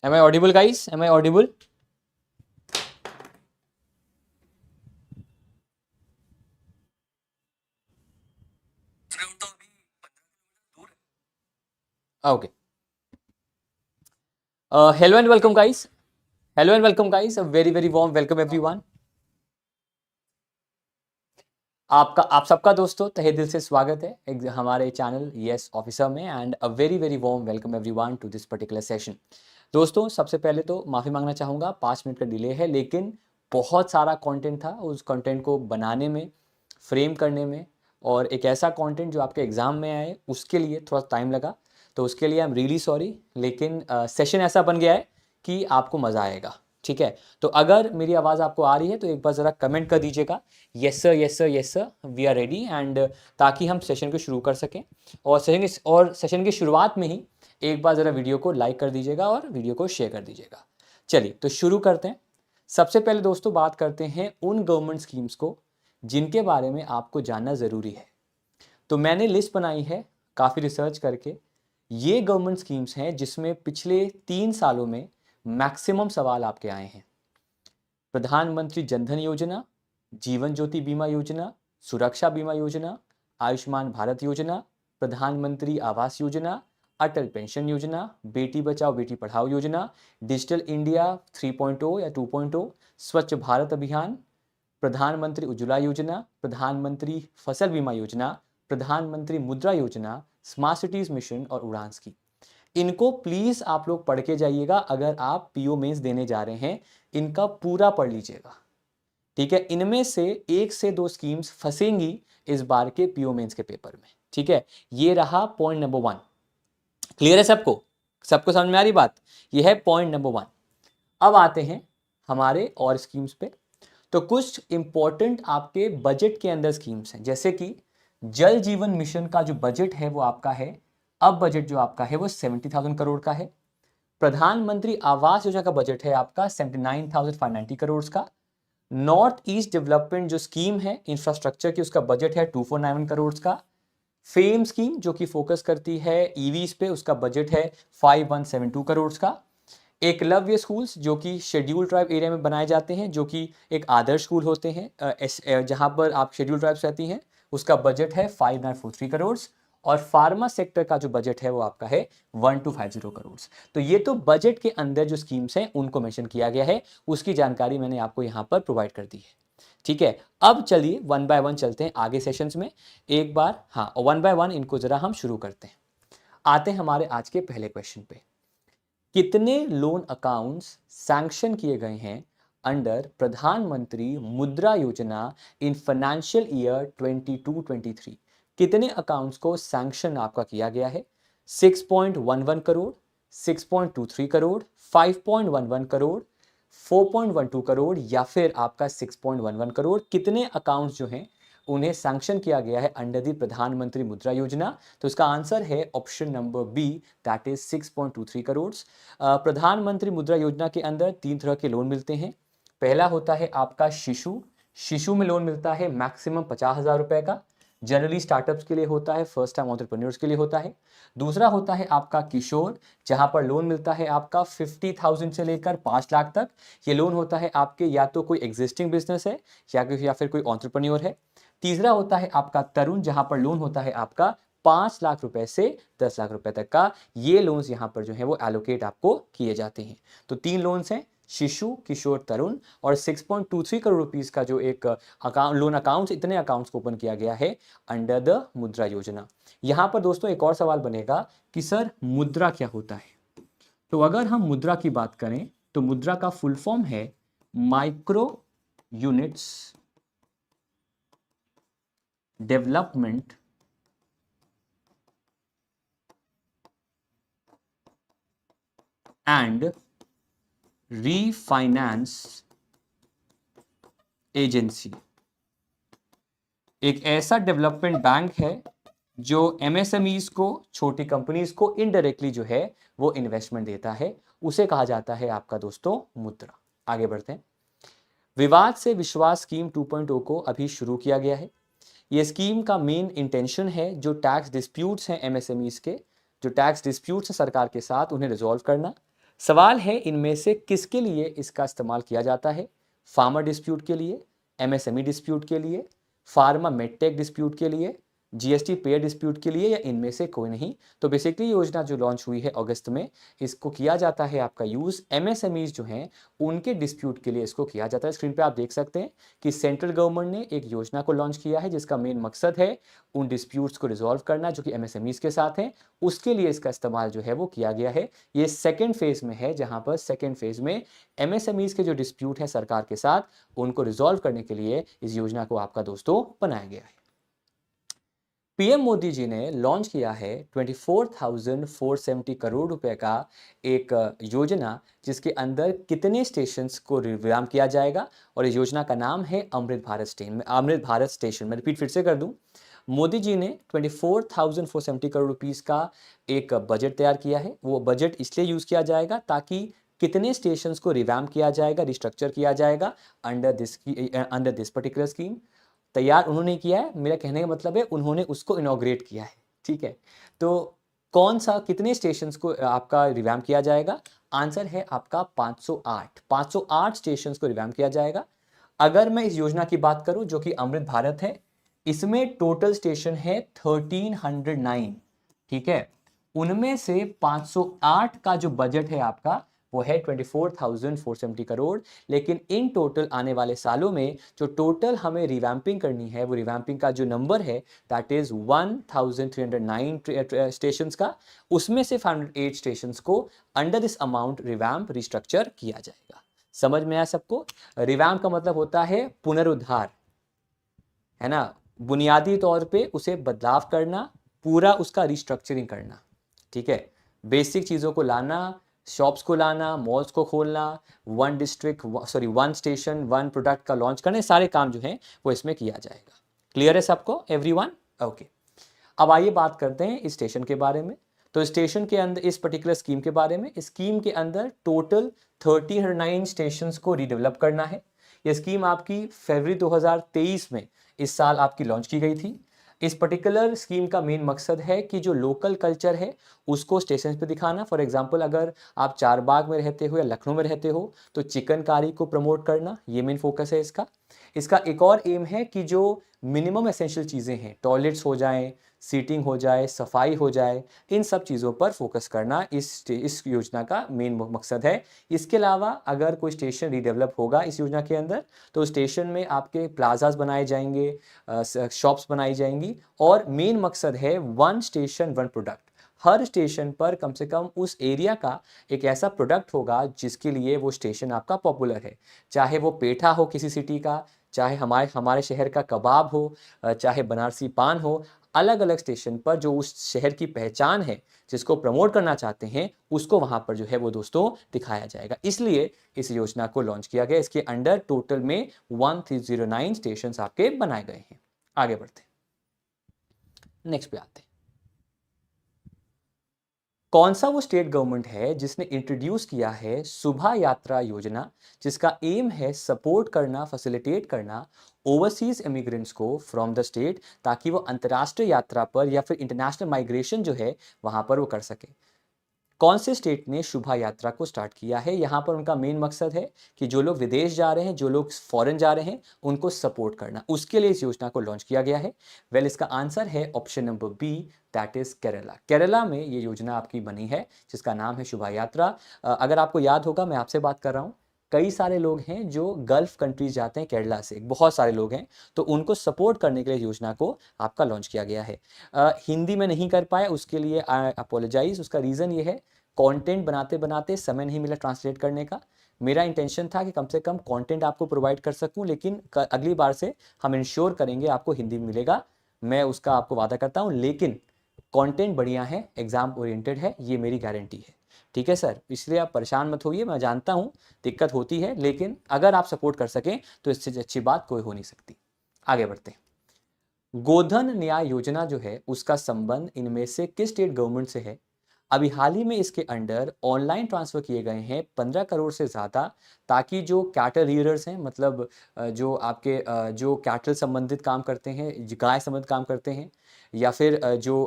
Am I audible, guys? Am I audible? Okay. Hello and welcome, guys. Hello and welcome, guys. A very very warm welcome everyone. आप सबका दोस्तों तहे दिल से स्वागत है हमारे चैनल यस ऑफिसर में and a very very warm welcome everyone to this particular session. दोस्तों सबसे पहले तो माफ़ी मांगना चाहूँगा, 5 मिनट का डिले है, लेकिन बहुत सारा कंटेंट था, उस कंटेंट को बनाने में, फ्रेम करने में, और एक ऐसा कंटेंट जो आपके एग्ज़ाम में आए उसके लिए थोड़ा टाइम लगा, तो उसके लिए आई एम रियली सॉरी। लेकिन सेशन ऐसा बन गया है कि आपको मज़ा आएगा, ठीक है। तो अगर मेरी आवाज़ आपको आ रही है तो एक बार ज़रा कमेंट कर दीजिएगा, yes sir yes sir yes sir we are ready, and ताकि हम सेशन को शुरू कर सकें। और सेशन की शुरुआत में ही एक बार ज़रा वीडियो को लाइक कर दीजिएगा और वीडियो को शेयर कर दीजिएगा। चलिए तो शुरू करते हैं। सबसे पहले दोस्तों बात करते हैं उन गवर्नमेंट स्कीम्स को जिनके बारे में आपको जानना ज़रूरी है। तो मैंने लिस्ट बनाई है काफ़ी रिसर्च करके। ये गवर्नमेंट स्कीम्स हैं जिसमें पिछले 3 सालों में मैक्सिमम सवाल आपके आए हैं। प्रधानमंत्री जनधन योजना, जीवन ज्योति बीमा योजना, सुरक्षा बीमा योजना, आयुष्मान भारत योजना, प्रधानमंत्री आवास योजना, अटल पेंशन योजना, बेटी बचाओ बेटी पढ़ाओ योजना, डिजिटल इंडिया 3.0 या 2.0, स्वच्छ भारत अभियान, प्रधानमंत्री उज्ज्वला योजना, प्रधानमंत्री फसल बीमा योजना, प्रधानमंत्री मुद्रा योजना, स्मार्ट सिटीज मिशन और उड़ान स्कीम। इनको प्लीज आप लोग पढ़ के जाइएगा। अगर आप पीओ मेंस देने जा रहे हैं इनका पूरा पढ़ लीजिएगा, ठीक है। इनमें से 1 से 2 स्कीम्स फंसेंगी इस बार के पीओ मेंस के पेपर में, ठीक है। ये रहा पॉइंट नंबर 1। क्लियर है सबको? सबको समझ में आ रही बात? ये है पॉइंट नंबर 1। अब आते हैं हमारे और स्कीम्स पे। तो कुछ इंपॉर्टेंट आपके बजट के अंदर स्कीम्स हैं, जैसे कि जल जीवन मिशन का जो बजट है वो आपका है, अब बजट जो आपका है वो 70,000 करोड़ का है। प्रधानमंत्री आवास योजना का बजट है आपका 79,590 करोड़ का। नॉर्थ ईस्ट डेवलपमेंट जो स्कीम है इंफ्रास्ट्रक्चर की, उसका बजट है 2491 करोड़ का। फेम स्कीम जो कि फोकस करती है ईवीज पे, उसका बजट है 5172 करोड़ का। एकलव्य स्कूल्स जो कि शेड्यूल ट्राइब एरिया में बनाए जाते हैं, जो कि एक आदर्श स्कूल होते हैं जहां पर आप शेड्यूल ट्राइब्स रहती हैं, उसका बजट है 5943 करोड़। और फार्मा सेक्टर का जो बजट है वो आपका है 1250 करोड़। तो ये तो बजट के अंदर जो स्कीम्स हैं उनको मेंशन किया गया है, उसकी जानकारी मैंने आपको यहाँ पर प्रोवाइड कर दी है, ठीक है। अब चलिए 1 बाय 1 चलते हैं आगे सेशंस में। एक बार हाँ 1 बाय 1 इनको जरा हम शुरू करते हैं। आते हैं हमारे आज के पहले क्वेश्चन पे। कितने लोन अकाउंट्स सैंक्शन किए गए हैं अंडर प्रधानमंत्री मुद्रा योजना इन फाइनेंशियल ईयर 22-23? कितने अकाउंट्स को सैंक्शन आपका किया गया है? 6.11 करोड़, 6.23 करोड़, 5.11 करोड़, 4.12 करोड़ या फिर आपका 6.11 करोड़? कितने अकाउंट्स जो हैं उन्हें सैंक्शन किया गया है अंडर दी प्रधानमंत्री मुद्रा योजना? तो इसका आंसर है option number B, that is 6.23 crore. Pradhanmantri Mudra योजना के अंदर 3 तरह के लोन मिलते हैं। पहला होता है आपका शिशु। शिशु में लोन मिलता है मैक्सिमम 50,000 रुपए का, जनरली स्टार्टअप्स के लिए होता है, फर्स्ट टाइम एंटरप्रेन्योर्स के लिए होता है। दूसरा होता है आपका किशोर, जहां पर लोन मिलता है आपका 50,000 से लेकर 5 लाख तक। ये लोन होता है आपके या तो कोई एग्जिस्टिंग बिजनेस है या फिर कोई एंटरप्रेन्योर है। तीसरा होता है आपका तरुण, जहां पर लोन होता है आपका 5 लाख रुपए से 10 लाख रुपए तक का। ये लोन्स यहां पर जो है वो एलोकेट आपको किए जाते हैं। तो 3 लोन्स हैं, शिशु, किशोर, तरुण, और 6.23 करोड़ रुपीस का जो एक अकाउंट लोन अकाउंट्स, इतने अकाउंट्स को ओपन किया गया है अंडर द मुद्रा योजना। यहां पर दोस्तों एक और सवाल बनेगा कि सर मुद्रा क्या होता है? तो अगर हम मुद्रा की बात करें तो मुद्रा का फुल फॉर्म है micro units development and refinance agency. एक ऐसा डेवलपमेंट बैंक है जो एमएसएमईज को, छोटी कंपनीज को इनडायरेक्टली जो है वो इन्वेस्टमेंट देता है, उसे कहा जाता है आपका दोस्तों मुद्रा। आगे बढ़ते हैं। विवाद से विश्वास स्कीम 2.0 को अभी शुरू किया गया है। ये स्कीम का मेन इंटेंशन है जो टैक्स डिस्प्यूट्स हैं एमएसएमईज के, जो टैक्स डिस्प्यूट्स हैं सरकार के साथ, उन्हें रिजॉल्व करना। सवाल है इनमें से किसके लिए इसका इस्तेमाल किया जाता है? फार्मर डिस्प्यूट के लिए, एमएसएमई डिस्प्यूट के लिए, फार्मा मेडटेक डिस्प्यूट के लिए, जीएसटी पेयर डिस्प्यूट के लिए, या इनमें से कोई नहीं। तो बेसिकली योजना जो लॉन्च हुई है अगस्त में, इसको किया जाता है आपका यूज़ एमएसएमईज जो हैं उनके डिस्प्यूट के लिए इसको किया जाता है। स्क्रीन पे आप देख सकते हैं कि सेंट्रल गवर्नमेंट ने एक योजना को लॉन्च किया है जिसका मेन मकसद है उन डिस्प्यूट्स को रिजॉल्व करना जो कि एमएसएमईज के साथ हैं, उसके लिए इसका इस्तेमाल जो है वो किया गया है। ये सेकेंड फेज में है, जहां पर सेकेंड फेज में एमएसएमईज के जो डिस्प्यूट है सरकार के साथ उनको रिजॉल्व करने के लिए इस योजना को आपका दोस्तों बनाया गया है। पीएम मोदी जी ने लॉन्च किया है 24,470 करोड़ रुपए का एक योजना, जिसके अंदर कितने स्टेशंस को रिवैम्प किया जाएगा, और इस योजना का नाम है अमृत भारत स्टेशन। मैं रिपीट फिर से कर दूं, मोदी जी ने 24,470 करोड़ रुपीस का एक बजट तैयार किया है। वो बजट इसलिए यूज किया जाएगा ताकि कितने स्टेशंस को रिवैम्प किया जाएगा, रिस्ट्रक्चर किया जाएगा अंडर दिस पर्टिकुलर स्कीम। तैयार उन्होंने किया है, मेरा कहने का मतलब है उन्होंने उसको इनॉग्रेट किया है, ठीक है। तो कौन सा कितने स्टेशंस को आपका रिवैम्प किया जाएगा? आंसर है आपका 508 स्टेशंस को रिवैम्प किया जाएगा। अगर मैं इस योजना की बात करूं जो कि अमृत भारत है, इसमें टोटल स्टेशन है 1309, ठीक है। उनमें से 508 का जो बजट है आपका वो है 24,470 करोड़। लेकिन इन टोटल आने वाले सालों में जो टोटल हमें रिवैम्पिंग करनी है, वो रिवैम्पिंग का जो नंबर है दैट इज 1309 स्टेशंस का, उसमें से 508 स्टेशंस को under this amount revamp restructure किया जाएगा। समझ में आया सबको? रिवैम्प का मतलब होता है पुनरुद्धार, है ना, बुनियादी तौर पे उसे बदलाव करना, पूरा उसका रिस्ट्रक्चरिंग करना, ठीक है। बेसिक चीज़ों को लाना, शॉप्स को लाना, मॉल्स को खोलना, वन स्टेशन वन प्रोडक्ट का लॉन्च करने, सारे काम जो हैं वो इसमें किया जाएगा। क्लियर है सबको एवरीवन? ओके। अब आइए बात करते हैं इस स्टेशन के बारे में। तो स्टेशन के अंदर इस पर्टिकुलर स्कीम के बारे में, स्कीम के अंदर टोटल 1309 स्टेशंस को रीडेवलप करना है। यह स्कीम आपकी फरवरी 2023 में इस साल आपकी लॉन्च की गई थी। इस पर्टिकुलर स्कीम का मेन मकसद है कि जो लोकल कल्चर है उसको स्टेशन पे दिखाना। फॉर एग्जांपल अगर आप चारबाग में रहते हो या लखनऊ में रहते हो तो चिकनकारी को प्रमोट करना, ये मेन फोकस है इसका। इसका एक और एम है कि जो मिनिमम एसेंशियल चीज़ें हैं, टॉयलेट्स हो जाएं, सीटिंग हो जाए, सफाई हो जाए, इन सब चीज़ों पर फोकस करना इस योजना का मेन मकसद है। इसके अलावा अगर कोई स्टेशन रीडेवलप होगा इस योजना के अंदर तो स्टेशन में आपके प्लाजाज बनाए जाएंगे, शॉप्स बनाई जाएंगी, और मेन मकसद है वन स्टेशन वन प्रोडक्ट। हर स्टेशन पर कम से कम उस एरिया का एक ऐसा प्रोडक्ट होगा जिसके लिए वो स्टेशन आपका पॉपुलर है। चाहे वो पेठा हो किसी सिटी का, चाहे हमारे शहर का कबाब हो, चाहे बनारसी पान हो, अलग अलग स्टेशन पर जो उस शहर की पहचान है जिसको प्रमोट करना चाहते हैं उसको वहां पर जो है वो दोस्तों दिखाया जाएगा। इसलिए इस योजना को लॉन्च किया गया। इसके अंडर टोटल में 1309 स्टेशन आपके बनाए गए हैं। आगे बढ़ते हैं, नेक्स्ट पे आते हैं। कौन सा वो स्टेट गवर्नमेंट है जिसने इंट्रोड्यूस किया है सुबह यात्रा योजना, जिसका एम है सपोर्ट करना, फैसिलिटेट करना ओवरसीज इमिग्रेंट्स को फ्रॉम द स्टेट, ताकि वो अंतर्राष्ट्रीय यात्रा पर या फिर इंटरनेशनल माइग्रेशन जो है वहां पर वो कर सके। कौन से स्टेट ने शुभा यात्रा को स्टार्ट किया है? यहाँ पर उनका मेन मकसद है कि जो लोग विदेश जा रहे हैं, जो लोग फॉरेन जा रहे हैं, उनको सपोर्ट करना। उसके लिए इस योजना को लॉन्च किया गया है। वेल, इसका आंसर है option number B, that is Kerala. Kerala में ये योजना आपकी बनी है जिसका नाम है शुभा यात्रा। अगर आपको याद होगा, मैं आपसे बात कर रहा हूँ, कई सारे लोग हैं जो गल्फ कंट्रीज जाते हैं केरला से, बहुत सारे लोग हैं, तो उनको सपोर्ट करने के लिए योजना को आपका लॉन्च किया गया है। हिंदी में नहीं कर पाया, उसके लिए आई अपोलोजाइज। उसका रीज़न ये है, कंटेंट बनाते बनाते समय नहीं मिला ट्रांसलेट करने का। मेरा इंटेंशन था कि कम से कम कंटेंट आपको प्रोवाइड कर सकूं, लेकिन अगली बार से हम इंश्योर करेंगे आपको हिंदी में मिलेगा, मैं उसका आपको वादा करता हूं। लेकिन कंटेंट बढ़िया है, एग्जाम ओरिएंटेड है, ये मेरी गारंटी है। ठीक है सर, इसलिए आप परेशान मत होइए, मैं जानता हूँ दिक्कत होती है, लेकिन अगर आप सपोर्ट कर सकें तो इससे अच्छी बात कोई हो नहीं सकती। आगे बढ़ते हैं। गोधन न्याय योजना जो है उसका संबंध इनमें से किस स्टेट गवर्नमेंट से है? अभी हाल ही में इसके अंडर ऑनलाइन ट्रांसफर किए गए हैं 15 करोड़ से ज़्यादा, ताकि जो कैटल रीडर्स हैं, मतलब जो आपके जो कैटल संबंधित काम करते हैं, गाय संबंधित काम करते हैं, या फिर जो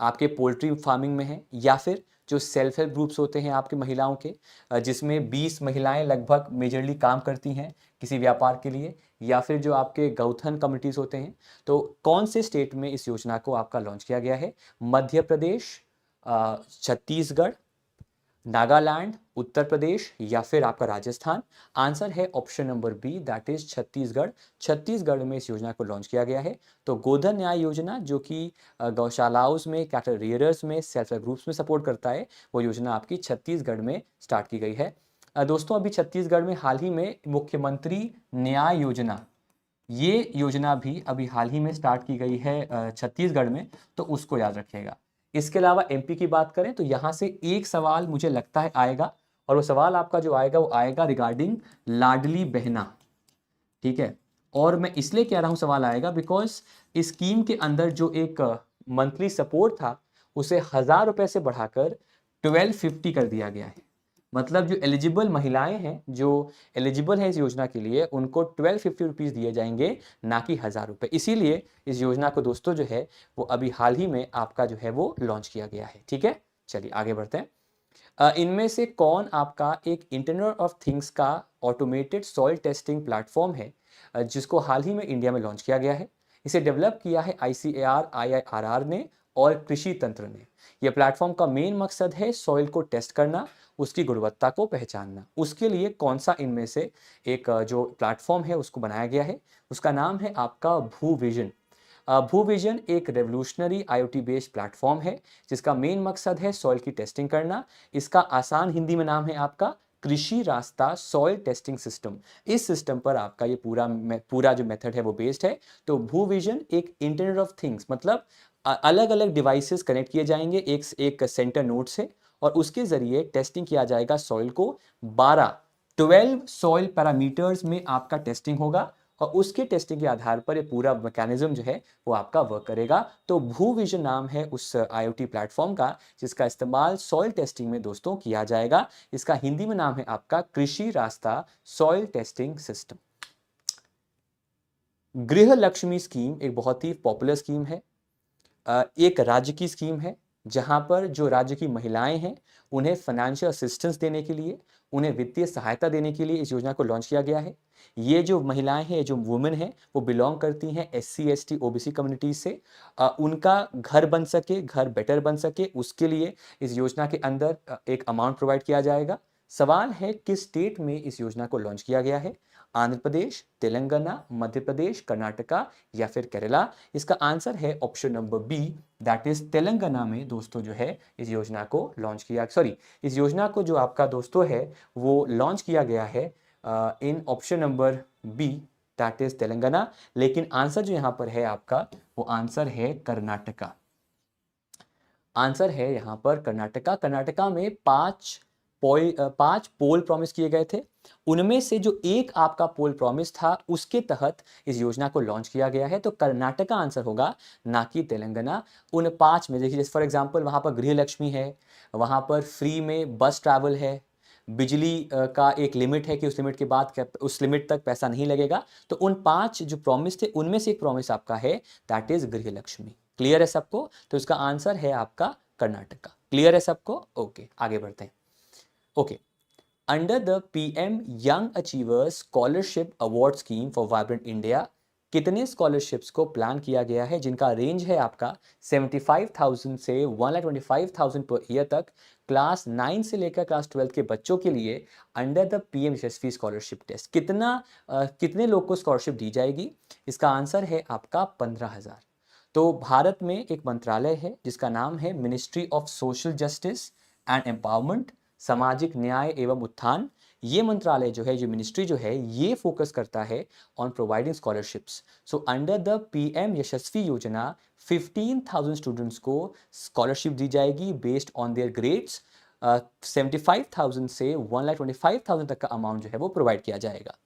आपके पोल्ट्री फार्मिंग में है, या फिर जो सेल्फ हेल्प ग्रुप्स होते हैं आपके महिलाओं के, जिसमें 20 महिलाएं लगभग मेजरली काम करती हैं किसी व्यापार के लिए, या फिर जो आपके गौथन कम्युनिटीज़ होते हैं। तो कौन से स्टेट में इस योजना को आपका लॉन्च किया गया है? मध्य प्रदेश, छत्तीसगढ़, नागालैंड, उत्तर प्रदेश या फिर आपका राजस्थान। आंसर है option number B, that is Chhattisgarh. Chhattisgarh में इस योजना को लॉन्च किया गया है। तो गोधन न्याय योजना जो कि गौशालाओं में, कैटल रियरर्स में, सेल्फ हेल्प ग्रुप्स में सपोर्ट करता है, वो योजना आपकी छत्तीसगढ़ में स्टार्ट की गई है। दोस्तों अभी छत्तीसगढ़ में हाल ही में मुख्यमंत्री न्याय योजना, ये योजना भी अभी हाल ही में स्टार्ट की गई है छत्तीसगढ़ में, तो उसको याद रखिएगा। इसके अलावा एमपी की बात करें तो यहाँ से एक सवाल मुझे लगता है आएगा, और वो सवाल आपका जो आएगा वो आएगा रिगार्डिंग लाडली बहना, ठीक है। और मैं इसलिए कह रहा हूँ सवाल आएगा बिकॉज इस स्कीम के अंदर जो एक मंथली सपोर्ट था उसे 1000 रुपये से बढ़ाकर 1250 कर दिया गया है। मतलब जो एलिजिबल महिलाएं हैं, जो एलिजिबल हैं इस योजना के लिए, उनको 1250 रुपीज़ दिए जाएंगे, ना कि 1000 रुपये। इसीलिए इस योजना को दोस्तों जो है वो अभी हाल ही में आपका जो है वो लॉन्च किया गया है, ठीक है। चलिए आगे बढ़ते हैं। इनमें से कौन आपका एक इंटरनेट ऑफ थिंग्स का ऑटोमेटेड सॉइल टेस्टिंग प्लेटफॉर्म है जिसको हाल ही में इंडिया में लॉन्च किया गया है? इसे डेवलप किया है ICAR IIRR ने और कृषि तंत्र ने। यह प्लेटफॉर्म का मेन मकसद है सॉइल को टेस्ट करना, उसकी गुणवत्ता को पहचानना। उसके लिए कौन सा इनमें से एक जो प्लेटफॉर्म है उसको बनाया गया है? उसका नाम है आपका भूविजन। भूविजन एक रेवोल्यूशनरी IoT बेस्ड प्लेटफॉर्म है जिसका मेन मकसद है सॉइल की टेस्टिंग करना। इसका आसान हिंदी में नाम है आपका कृषि रास्ता सॉइल टेस्टिंग सिस्टम। इस सिस्टम पर आपका ये पूरा जो मेथड है वो बेस्ड है। तो भूविजन एक इंटरनेट ऑफ थिंग्स, मतलब अलग अलग डिवाइसेस कनेक्ट किए जाएंगे एक सेंटर नोड से, और उसके जरिए टेस्टिंग किया जाएगा सॉइल को। 12 सॉइल पैरामीटर्स में आपका टेस्टिंग होगा, और उसके टेस्टिंग के आधार पर ये पूरा मैकेनिज्म जो है वो आपका वर्क करेगा। तो भूविजन नाम है उस IoT प्लेटफॉर्म का जिसका इस्तेमाल सॉइल टेस्टिंग में दोस्तों किया जाएगा। इसका हिंदी में नाम है आपका कृषि रास्ता सॉइल टेस्टिंग सिस्टम। गृह लक्ष्मी स्कीम एक बहुत ही पॉपुलर स्कीम है। एक राज्य की स्कीम है जहां पर जो राज्य की महिलाएं हैं उन्हें फाइनेंशियल असिस्टेंस देने के लिए, उन्हें वित्तीय सहायता देने के लिए इस योजना को लॉन्च किया गया है। ये जो महिलाएं हैं, जो वुमेन हैं, वो बिलोंग करती हैं SC ST OBC कम्युनिटीज से। उनका घर बन सके, घर बेटर बन सके, उसके लिए इस योजना के अंदर एक अमाउंट प्रोवाइड किया जाएगा। सवाल है किस स्टेट में इस योजना को लॉन्च किया गया है? आंध्र प्रदेश, तेलंगाना, मध्य प्रदेश, कर्नाटका या फिर केरला। इसका आंसर है option number B, that is Telangana में दोस्तों जो है इस योजना को लॉन्च किया, इस योजना को जो आपका दोस्तों है वो लॉन्च किया गया है इन option number B, that is Telangana. लेकिन आंसर जो यहाँ पर है आपका वो आंसर है कर्नाटका। आंसर है यहाँ पर कर्नाटका। कर्नाटका में 5 पोल प्रॉमिस किए गए थे। उनमें से जो एक आपका पोल प्रॉमिस था उसके तहत इस योजना को लॉन्च किया गया है। तो कर्नाटका आंसर होगा, ना कि तेलंगाना। उन 5 में देखिए, जैसे फॉर एग्जांपल वहाँ पर गृह लक्ष्मी है, वहाँ पर फ्री में बस ट्रैवल है, बिजली का एक लिमिट है कि उस लिमिट के बाद उस लिमिट तक पैसा नहीं लगेगा। तो उन 5 जो प्रॉमिस थे उनमें से एक प्रॉमिस आपका है, दैट इज गृह लक्ष्मी। क्लियर है सबको? तो इसका आंसर है आपका कर्नाटका। क्लियर है सबको? ओके, आगे बढ़ते हैं। Okay, under the PM young achievers scholarship award scheme for vibrant India कितने स्कॉलरशिप्स को प्लान किया गया है जिनका रेंज है आपका 75,000 से 1,25,000 पर ईयर तक, क्लास 9 से लेकर क्लास 12 के बच्चों के लिए under the PM Yashasvi scholarship test कितने लोग को स्कॉलरशिप दी जाएगी? इसका आंसर है आपका 15,000। तो भारत में एक मंत्रालय है जिसका नाम है ministry of social justice and empowerment, सामाजिक न्याय एवं उत्थान। ये मंत्रालय जो है, जो मिनिस्ट्री जो है, ये फोकस करता है on providing scholarships. So under the PM यशस्वी योजना 15,000 स्टूडेंट्स को स्कॉलरशिप दी जाएगी बेस्ड ऑन देयर ग्रेड्स। 75,000 से 1,25,000 तक का अमाउंट जो है वो प्रोवाइड किया जाएगा।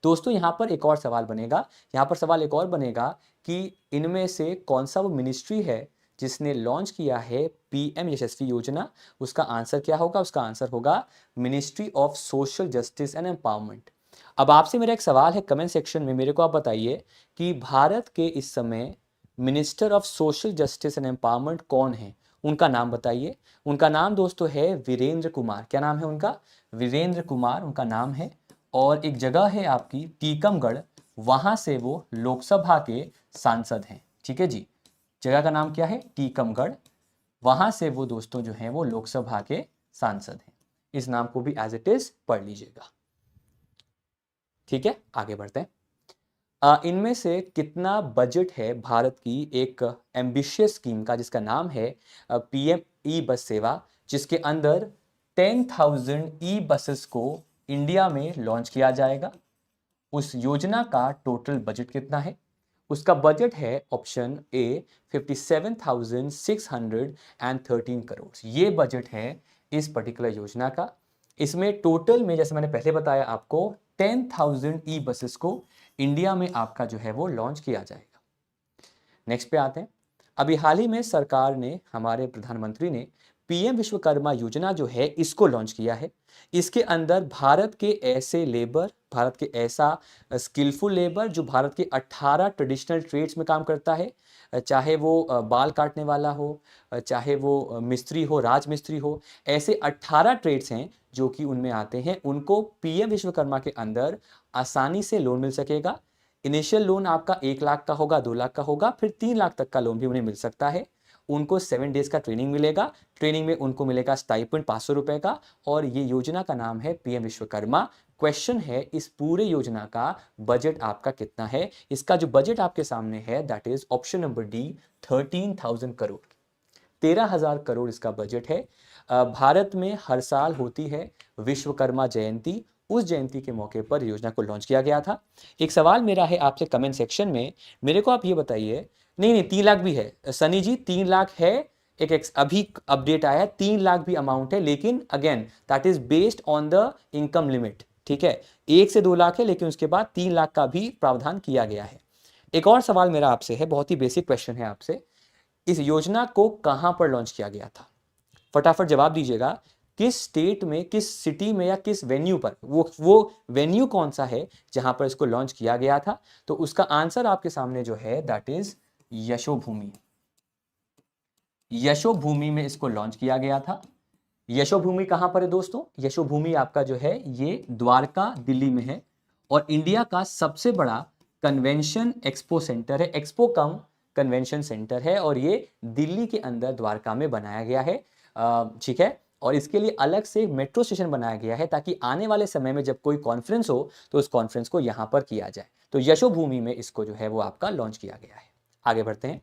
दोस्तों यहाँ पर एक और सवाल बनेगा, कि इनमें से कौन सा वो मिनिस्ट्री है जिसने लॉन्च किया है PM यशस्वी योजना? उसका आंसर क्या होगा? उसका आंसर होगा ministry of social justice and empowerment. अब आपसे मेरा एक सवाल है, कमेंट सेक्शन में मेरे को आप बताइए कि भारत के इस समय minister of social justice and empowerment कौन है? उनका नाम बताइए। उनका नाम दोस्तों है वीरेंद्र कुमार। क्या नाम है उनका? वीरेंद्र कुमार उनका नाम है। और एक जगह है आपकी टीकमगढ़, वहां से वो लोकसभा के सांसद हैं। ठीक है जी, जगह का नाम क्या है? टीकमगढ़। वहां से वो दोस्तों जो हैं वो लोकसभा के सांसद हैं। इस नाम को भी एज इट इज पढ़ लीजिएगा। ठीक है, आगे बढ़ते हैं। इनमें से कितना बजट है भारत की एक एम्बिशियस स्कीम का जिसका नाम है पीएम ई बस सेवा, जिसके अंदर 10,000 ई बसेस को इंडिया में लॉन्च किया जाएगा। उस योजना का टोटल बजट कितना है? उसका बजट है ऑप्शन ए 57,613 करोड़। ये बजट है इस पर्टिकुलर योजना का। इसमें टोटल में जैसे मैंने पहले बताया आपको 10,000 ई बसेस को इंडिया में आपका जो है वो लॉन्च किया जाएगा। नेक्स्ट पे आते हैं। अभी हाल ही में सरकार ने, हमारे प्रधानमंत्री ने पीएम विश्वकर्मा योजना जो है इसको लॉन्च किया है। इसके अंदर भारत के ऐसे लेबर, भारत के ऐसा स्किलफुल लेबर जो भारत के 18 ट्रेडिशनल ट्रेड्स में काम करता है, चाहे वो बाल काटने वाला हो, चाहे वो मिस्त्री हो, राज मिस्त्री हो, ऐसे 18 ट्रेड्स हैं जो कि उनमें आते हैं। उनको पीएम विश्वकर्मा के अंदर आसानी से लोन मिल सकेगा। इनिशियल लोन आपका 1 लाख का होगा, 2 लाख का होगा, फिर 3 लाख तक का लोन भी उन्हें मिल सकता है। उनको 7 डेज का ट्रेनिंग मिलेगा। ट्रेनिंग में उनको मिलेगा स्टाइपेंड 500 रुपए का। और ये योजना का नाम है पीएम विश्वकर्मा। क्वेश्चन है, इस पूरे योजना का बजट आपका कितना है? इसका जो बजट आपके सामने है that is option number D 13,000 crore. 13,000 crore इसका बजट है। भारत में हर साल होती है विश्वकर्मा जयंती। उस जयंती के मौके पर योजना को लॉन्च किया गया था। एक सवाल मेरा है आपसे कमेंट सेक्शन में, मेरे को आप ये बताइए, नहीं 3 लाख भी है सनी जी, 3 लाख है। अभी अपडेट आया है, 3 लाख भी अमाउंट है, लेकिन again that is based on the income limit. ठीक है, 1 से 2 लाख है, लेकिन उसके बाद 3 लाख का भी प्रावधान किया गया है। एक और सवाल मेरा आपसे है, बहुत ही बेसिक क्वेश्चन है आपसे, इस योजना को कहां पर लॉन्च किया गया था? फटाफट जवाब दीजिएगा। किस स्टेट में, किस सिटी में, या किस वेन्यू पर? वो वेन्यू कौन सा है जहां पर इसको लॉन्च किया गया था? तो उसका आंसर आपके सामने जो है दैट इज यशोभूमि। यशोभूमि में इसको लॉन्च किया गया था। यशोभूमि कहां पर है दोस्तों? यशोभूमि आपका जो है ये द्वारका, दिल्ली में है। और इंडिया का सबसे बड़ा कन्वेंशन एक्सपो सेंटर है, एक्सपो कम कन्वेंशन सेंटर है, और ये दिल्ली के अंदर द्वारका में बनाया गया है। ठीक है, और इसके लिए अलग से मेट्रो स्टेशन बनाया गया है ताकि आने वाले समय में जब कोई कॉन्फ्रेंस हो तो उस कॉन्फ्रेंस को यहां पर किया जाए। तो यशोभूमि में इसको जो है वो आपका लॉन्च किया गया है। आगे बढ़ते हैं।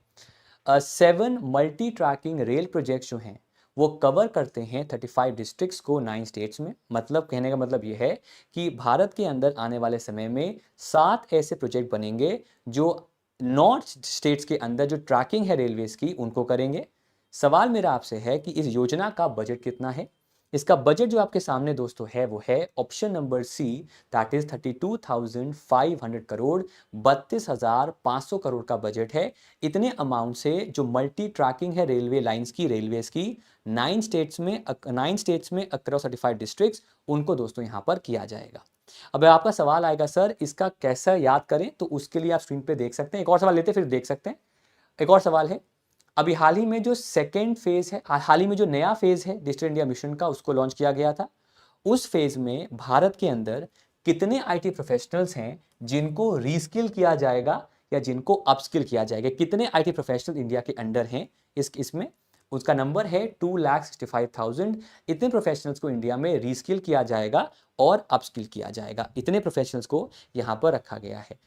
7 मल्टी ट्रैकिंग रेल प्रोजेक्ट जो हैं वो कवर करते हैं 35 डिस्ट्रिक्ट्स को 9 स्टेट्स में। मतलब कहने का मतलब ये है कि भारत के अंदर आने वाले समय में 7 ऐसे प्रोजेक्ट बनेंगे जो नॉर्थ स्टेट्स के अंदर जो ट्रैकिंग है रेलवेज की उनको करेंगे। सवाल मेरा आपसे है कि इस योजना का बजट कितना है? इसका बजट जो आपके सामने दोस्तों है वो है option number see that is 32,500 crore. 32,500 crore का बजट है। इतने अमाउंट से जो मल्टी ट्रैकिंग है रेलवे लाइंस की, रेलवेज की 9 स्टेट्स में अक्रॉस 35 डिस्ट्रिक्ट्स, उनको दोस्तों यहां पर किया जाएगा। अब आपका सवाल आएगा सर इसका कैसा याद करें, तो उसके लिए आप स्क्रीन पे देख सकते हैं। एक और सवाल लेते फिर देख सकते हैं। एक और सवाल है, अभी हाल ही में जो सेकेंड फेज है, हाल ही में जो नया फेज है डिजिटल इंडिया मिशन का, उसको लॉन्च किया गया था। उस फेज में भारत के अंदर कितने आईटी प्रोफेशनल्स हैं जिनको रीस्किल किया जाएगा या जिनको अपस्किल किया जाएगा? कितने आईटी प्रोफेशनल इंडिया के अंडर हैं इसमें? उसका नंबर है 2,65,000। इतने प्रोफेशनल्स को इंडिया में रीस्किल किया जाएगा और अपस्किल किया जाएगा। इतने प्रोफेशनल्स को यहाँ पर रखा गया है।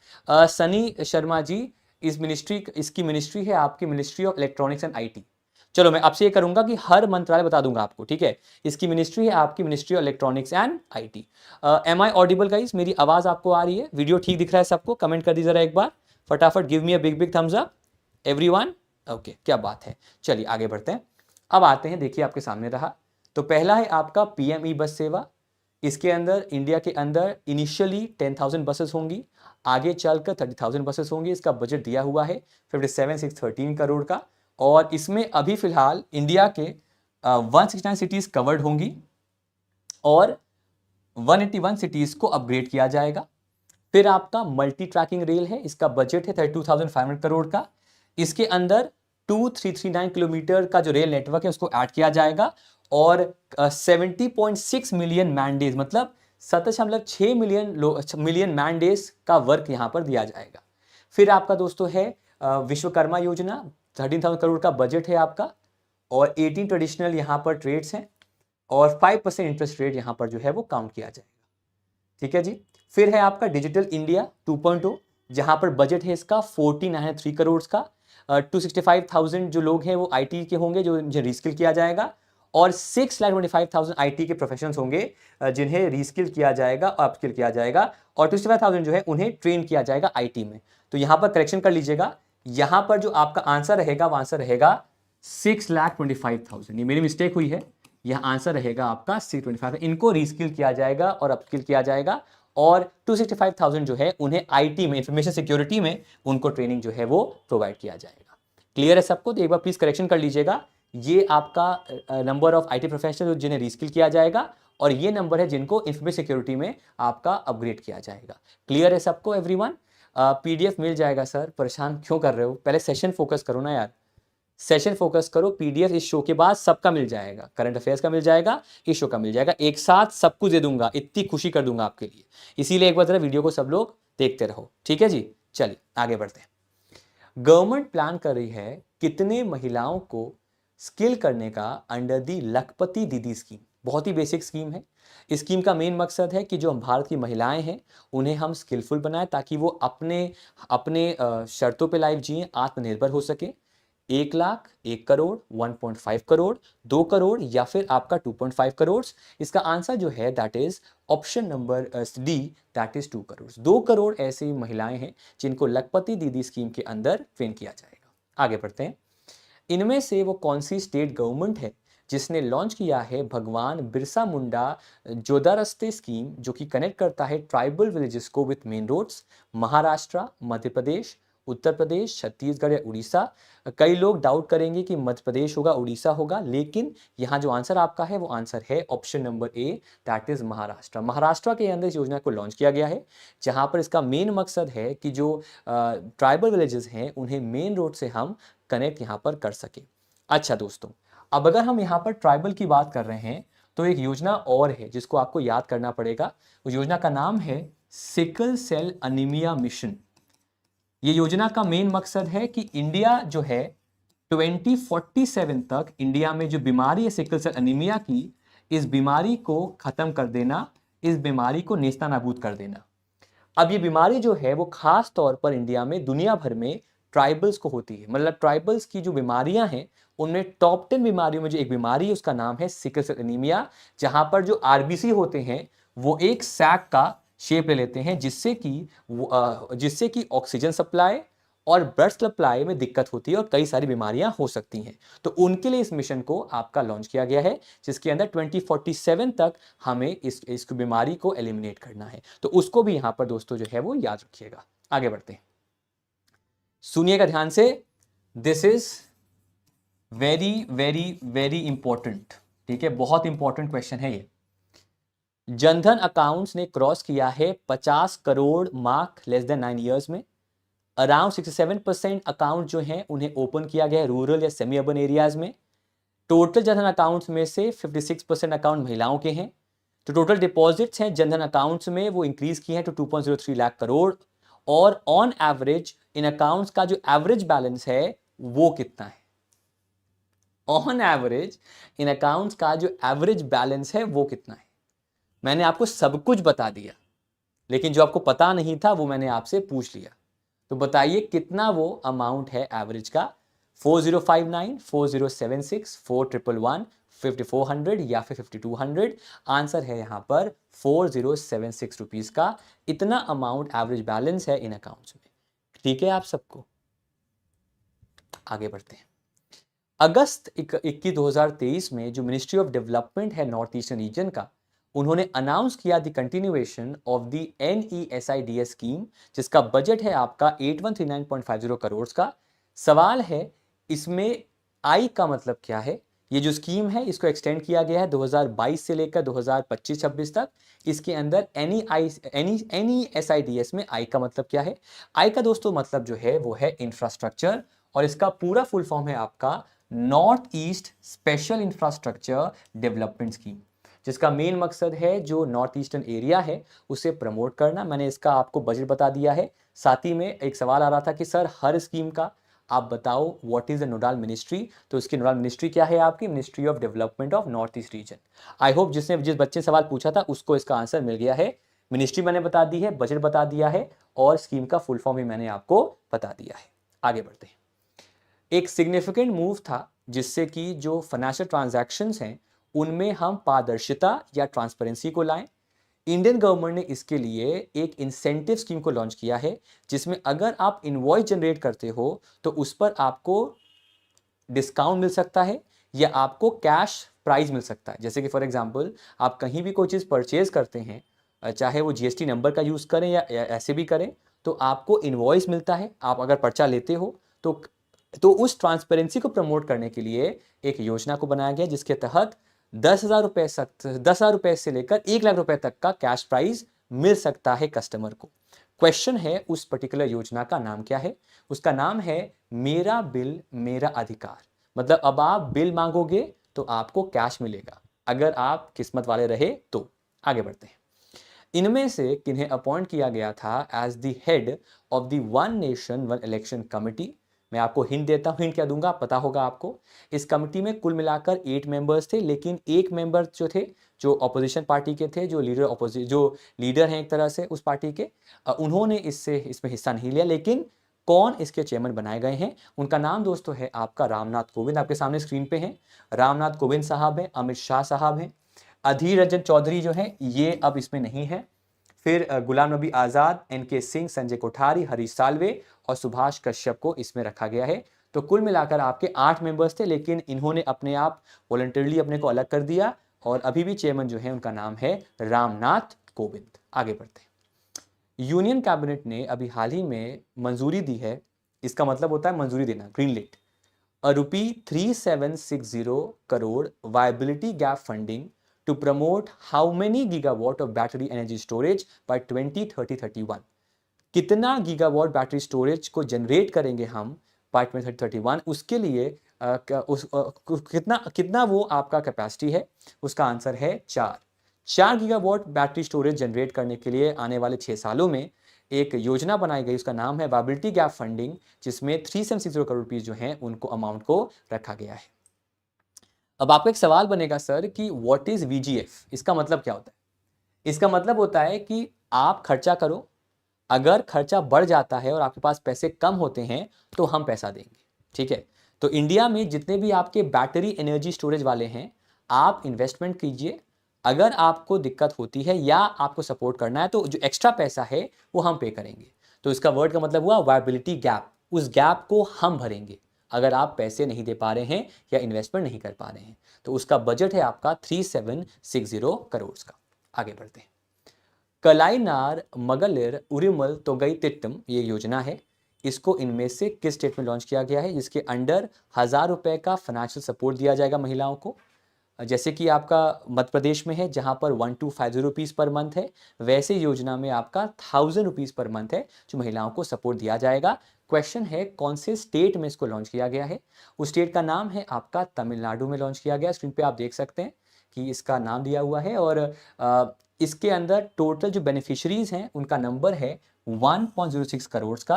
सनी शर्मा जी, इसकी मिनिस्ट्री है आपकी ministry of electronics and IT. चलो मैं आपसे ये करूंगा कि हर मंत्रालय बता दूंगा आपको, ठीक है? इसकी मिनिस्ट्री है आपकी ministry of electronics and IT. Am I audible guys? मेरी आवाज आपको आ रही है? वीडियो ठीक दिख रहा है सबको? कमेंट कर दीजिए जरा एक बार फटाफट। Give me a big big thumbs up everyone. Okay, क्या बात है। चलिए आगे बढ़ते हैं। अब आते हैं, देखिए आपके सामने रहा। तो पहला है आपका पीएम ई बस सेवा। इसके अंदर इंडिया के अंदर इनिशियली 10,000 बसेस होंगी, आगे चलकर 30,000 बसेस होंगी। इसका बजट दिया हुआ है 57,613 करोड़ का। और इसमें अभी फिलहाल इंडिया के 169 सिटीज कवर्ड होंगी और 181 सिटीज को अपग्रेड किया जाएगा। फिर आपका मल्टी ट्रैकिंग रेल है, इसका बजट है 32,500 करोड़ का। इसके अंदर 2339 किलोमीटर का जो रेल नेटवर्क है उसको ऐड किया जाएगा और 70.6 मिलियन मैन डेज मतलब 7.6 मिलियन मैन डेज का वर्क यहाँ पर दिया जाएगा। फिर आपका दोस्तों है विश्वकर्मा योजना, 13,000 करोड़ का बजट है आपका और 18 ट्रेडिशनल यहाँ पर ट्रेड्स हैं और 5% इंटरेस्ट रेट यहाँ पर जो है वो काउंट किया जाएगा। ठीक है जी। फिर है आपका डिजिटल इंडिया 2.0 जहाँ पर बजट है इसका 1493 करोड़ का। 265,000 जो लोग हैं वो आईटी के होंगे जिन्हें रीस्किल किया जाएगा और 6,25,000 आईटी के प्रोफेशनल्स होंगे जिन्हें रीस्किल किया जाएगा, अपस्किल किया जाएगा और 25,000 जो है उन्हें ट्रेन किया जाएगा आईटी में। तो यहाँ पर करेक्शन कर लीजिएगा, यहाँ पर जो आपका आंसर रहेगा वो आंसर रहेगा 6,25,000। ये मेरी मिस्टेक हुई है, यह आंसर रहेगा आपका 625। इनको रीस्किल किया जाएगा और अपस्किल किया जाएगा और 265,000 जो है उन्हें आईटी में, इंफॉर्मेशन सिक्योरिटी में उनको ट्रेनिंग जो है वो प्रोवाइड किया जाएगा। क्लियर है सबको? तो एक बार प्लीज करेक्शन कर लीजिएगा, ये आपका नंबर ऑफ आईटी प्रोफेशनल जिन्हें रीस्किल किया जाएगा और ये नंबर है जिनको इंफॉर्मेशन सिक्योरिटी में आपका अपग्रेड किया जाएगा। क्लियर है सबको एवरीवन? पीडीएफ मिल जाएगा सर, परेशान क्यों कर रहे हो? पहले सेशन फोकस करो ना यार, सेशन फोकस करो। पीडीएफ इस शो के बाद सबका मिल जाएगा, करंट अफेयर्स का मिल जाएगा, इस शो का मिल जाएगा, एक साथ सब कुछ दे दूंगा, इतनी खुशी कर दूंगा आपके लिए। इसीलिए एक बार जरा वीडियो को सब लोग देखते रहो, ठीक है जी। चलिए आगे बढ़ते हैं। गवर्नमेंट प्लान कर रही है कितने महिलाओं को स्किल करने का अंडर दी लखपति दीदी स्कीम। बहुत ही बेसिक स्कीम है। इस स्कीम का मेन मकसद है कि जो हम भारत की महिलाएं हैं उन्हें हम स्किलफुल बनाएं ताकि वो अपने अपने शर्तों पे लाइफ जिए, आत्मनिर्भर हो सके। 1 लाख, 1 करोड़, 1.5 करोड़, 2 करोड़ या फिर आपका 2.5 करोड़। इसका आंसर जो है that is option number D, that is 2 crore. 2 crore ऐसी महिलाएं हैं जिनको लखपति दीदी स्कीम के अंदर ट्रेन किया जाएगा। आगे बढ़ते हैं। इनमें से वो कौन सी स्टेट गवर्नमेंट है जिसने लॉन्च किया है भगवान बिरसा मुंडा जोदारस्ते स्कीम, जो कि कनेक्ट करता है ट्राइबल विलेजेस को with main roads? Maharashtra, Madhya Pradesh, Uttar Pradesh, Chhattisgarh या उड़ीसा? कई लोग डाउट करेंगे कि मध्य प्रदेश होगा, उड़ीसा होगा, लेकिन यहाँ जो आंसर आपका है वो आंसर है option number A, that is Maharashtra. Maharashtra के अंदर इस योजना को लॉन्च किया गया है जहाँ पर इसका मेन मकसद है कि जो ट्राइबल विलेजेस हैं उन्हें मेन रोड से हम कनेक्ट यहाँ पर कर सके। अच्छा दोस्तों, अब अगर हम यहाँ पर ट्राइबल की बात कर रहे हैं तो एक योजना और है जिसको आपको याद करना पड़ेगा। उस योजना का नाम है सिकल सेल अनीमिया मिशन। ये योजना का मेन मकसद है कि इंडिया जो है 2047 तक इंडिया में जो बीमारी है सिकल सेल अनीमिया की, इस बीमारी को खत्म कर देना, इस बीमारी को नेस्तनाबूद कर देना। अब ये बीमारी जो है वो खास तौर पर इंडिया में, दुनिया भर में ट्राइबल्स को होती है। मतलब ट्राइबल्स की जो बीमारियां हैं उनमें टॉप 10 बीमारियों में जो एक बीमारी है उसका नाम है सिकल सेल एनीमिया, जहां पर जो आरबीसी होते हैं वो एक सैक का शेप ले लेते हैं जिससे कि ऑक्सीजन सप्लाई और ब्लड सप्लाई में दिक्कत होती है और कई सारी बीमारियां हो सकती हैं। तो उनके लिए इस मिशन को आपका लॉन्च किया गया है जिसके अंदर 2047 तक हमें इस बीमारी को एलिमिनेट करना है। तो उसको भी यहां पर दोस्तों जो है वो याद रखिएगा। आगे बढ़ते हैं, सुनिएगा ध्यान से, this is very very very important. ठीक है, बहुत इंपॉर्टेंट क्वेश्चन है ये। जनधन अकाउंट्स ने क्रॉस किया है 50 crore mark less than 9 years में। अराउंड 67% अकाउंट जो हैं उन्हें ओपन किया गया है रूरल या सेमी अर्बन एरियाज में। टोटल जनधन अकाउंट्स में से 56% अकाउंट महिलाओं के हैं। तो टोटल डिपॉजिट्स हैं जनधन अकाउंट्स में वो इंक्रीज किए हैं टू 2.03 लाख करोड़। और ऑन एवरेज इन अकाउंट्स का जो एवरेज बैलेंस है वो कितना है? ऑन एवरेज इन अकाउंट्स का जो एवरेज बैलेंस है वो कितना है? मैंने आपको सब कुछ बता दिया, लेकिन जो आपको पता नहीं था वो मैंने आपसे पूछ लिया। तो बताइए कितना वो अमाउंट है एवरेज का? 4059, 4076, 4111, 5400 या फिर 5200? आंसर है यहां पर 4076 रुपीज का इतना अमाउंट एवरेज बैलेंस है इन अकाउंट्स में। ठीक है आप सबको? आगे बढ़ते हैं। अगस्त 21 2023 में जो मिनिस्ट्री ऑफ डेवलपमेंट है नॉर्थ ईस्टर्न रीजन का, उन्होंने अनाउंस किया the continuation of the NESIDS scheme जिसका बजट है आपका 8139.50 करोड़ का। सवाल है इसमें आई का मतलब क्या है? ये जो स्कीम है इसको एक्सटेंड किया गया है 2022 से लेकर 2025-26 तक। इसके अंदर NESIDS में आई का मतलब क्या है? आई का दोस्तों मतलब जो है वो है इंफ्रास्ट्रक्चर और इसका पूरा फुल फॉर्म है आपका north east special infrastructure development scheme, जिसका मेन मकसद है जो नॉर्थ ईस्टर्न एरिया है उसे प्रमोट करना। मैंने इसका आपको बजट बता दिया है। साथ ही में एक सवाल आ रहा था कि सर हर स्कीम का आप बताओ what is the nodal ministry, तो इसकी नोडल मिनिस्ट्री क्या है आपकी, ministry of development of north east region. I hope जिस बच्चे ने सवाल पूछा था उसको इसका आंसर मिल गया है। मिनिस्ट्री मैंने बता दी है, बजट बता दिया है और स्कीम का फुल फॉर्म भी मैंने आपको बता दिया है। आगे बढ़ते हैं। एक सिग्निफिकेंट मूव था जिससे कि जो फाइनेंशियल ट्रांजैक्शंस हैं उनमें हम पारदर्शिता या ट्रांसपेरेंसी को लाएं। इंडियन गवर्नमेंट ने इसके लिए एक इंसेंटिव स्कीम को लॉन्च किया है, जिसमें अगर आप इनवॉइस जनरेट करते हो तो उस पर आपको डिस्काउंट मिल सकता है या आपको कैश प्राइज मिल सकता है। जैसे कि फॉर एग्जांपल आप कहीं भी कोई चीज़ परचेज करते हैं, चाहे वो जीएसटी नंबर का यूज़ करें या ऐसे भी करें, तो आपको इनवॉइस मिलता है। आप अगर पर्चा लेते हो तो उस ट्रांसपेरेंसी को प्रमोट करने के लिए एक योजना को बनाया गया, जिसके तहत 10,000 रुपए से लेकर 1 लाख रुपए तक का कैश प्राइज मिल सकता है कस्टमर को। क्वेश्चन है उस पर्टिकुलर योजना का नाम क्या है। उसका नाम है मेरा बिल मेरा अधिकार। मतलब अब आप बिल मांगोगे तो आपको कैश मिलेगा, अगर आप किस्मत वाले रहे तो। आगे बढ़ते हैं। इनमें से किन्हें अपॉइंट किया गया था as the head of the one nation one election committee. मैं आपको हिंट देता हूं, हिंट क्या दूंगा पता होगा आपको। इस कमिटी में कुल मिलाकर 8 मेंबर्स थे, लेकिन एक मेंबर जो थे जो ऑपोजिशन पार्टी के थे, जो लीडर हैं एक तरह से उस पार्टी के, उन्होंने इसमें हिस्सा नहीं लिया। लेकिन कौन इसके चेयरमैन बनाए गए हैं, उनका नाम दोस्तों है आपका रामनाथ कोविंद। आपके सामने स्क्रीन पे हैं, रामनाथ कोविंद साहब हैं, अमित शाह साहब हैं, अधीर रंजन चौधरी जो है ये अब इसमें नहीं है। फिर गुलाम नबी आज़ाद, एनके सिंह, संजय कोठारी, हरीश साल्वे और सुभाष कश्यप को इसमें रखा गया है। तो कुल मिलाकर आपके 8 मेंबर्स थे, लेकिन इन्होंने अपने आप वॉलंटरली अपने को अलग कर दिया और अभी भी चेयरमैन जो है उनका नाम है रामनाथ कोविंद। आगे बढ़ते हैं। यूनियन कैबिनेट ने अभी हाल ही में मंजूरी दी है, इसका मतलब होता है मंजूरी देना, green lit, ₹3760 crore viability gap funding to promote how many gigawatt of battery energy storage by 2030-31। कितना गीगावाट बैटरी स्टोरेज को जनरेट करेंगे हम बाय 2031, उसके लिए कितना वो आपका कैपेसिटी है, उसका आंसर है 4 गीगावाट बैटरी स्टोरेज जनरेट करने के लिए आने वाले 6 सालों में एक योजना बनाई गई, उसका नाम है वायबिलिटी गैप फंडिंग, जिसमें 3760 करोड़ रुपीस जो हैं उनको अमाउंट को रखा गया है। अब आपको एक सवाल बनेगा सर कि व्हाट इज वीजीएफ, इसका मतलब क्या होता है। इसका मतलब होता है कि आप खर्चा करो, अगर खर्चा बढ़ जाता है और आपके पास पैसे कम होते हैं तो हम पैसा देंगे। ठीक है, तो इंडिया में जितने भी आपके बैटरी एनर्जी स्टोरेज वाले हैं, आप इन्वेस्टमेंट कीजिए। अगर आपको दिक्कत होती है या आपको सपोर्ट करना है तो जो एक्स्ट्रा पैसा है वो हम पे करेंगे। तो इसका वर्ड का मतलब हुआ वायबिलिटी गैप, उस गैप को हम भरेंगे अगर आप पैसे नहीं दे पा रहे हैं या इन्वेस्टमेंट नहीं कर पा रहे हैं। तो उसका बजट है आपका 3760 करोड़ का। आगे बढ़ते हैं। कलाईनार मगलिर उरिमल तोगई तिट्टम ये योजना है, इसको इनमें से किस स्टेट में लॉन्च किया गया है, जिसके अंडर 1000 रुपए का फाइनेंशियल सपोर्ट दिया जाएगा महिलाओं को। जैसे कि आपका मध्य प्रदेश में है जहां पर 1250 रुपीज़ पर मंथ है, वैसे योजना में आपका 1000 रुपीज़ पर मंथ है जो महिलाओं को सपोर्ट दिया जाएगा। क्वेश्चन है कौन से स्टेट में इसको लॉन्च किया गया है। उस स्टेट का नाम है आपका तमिलनाडु में लॉन्च किया गया। स्क्रीन पे आप देख सकते हैं कि इसका नाम दिया हुआ है और इसके अंदर टोटल जो बेनिफिशरीज हैं उनका नंबर है 1.06 करोड़ का।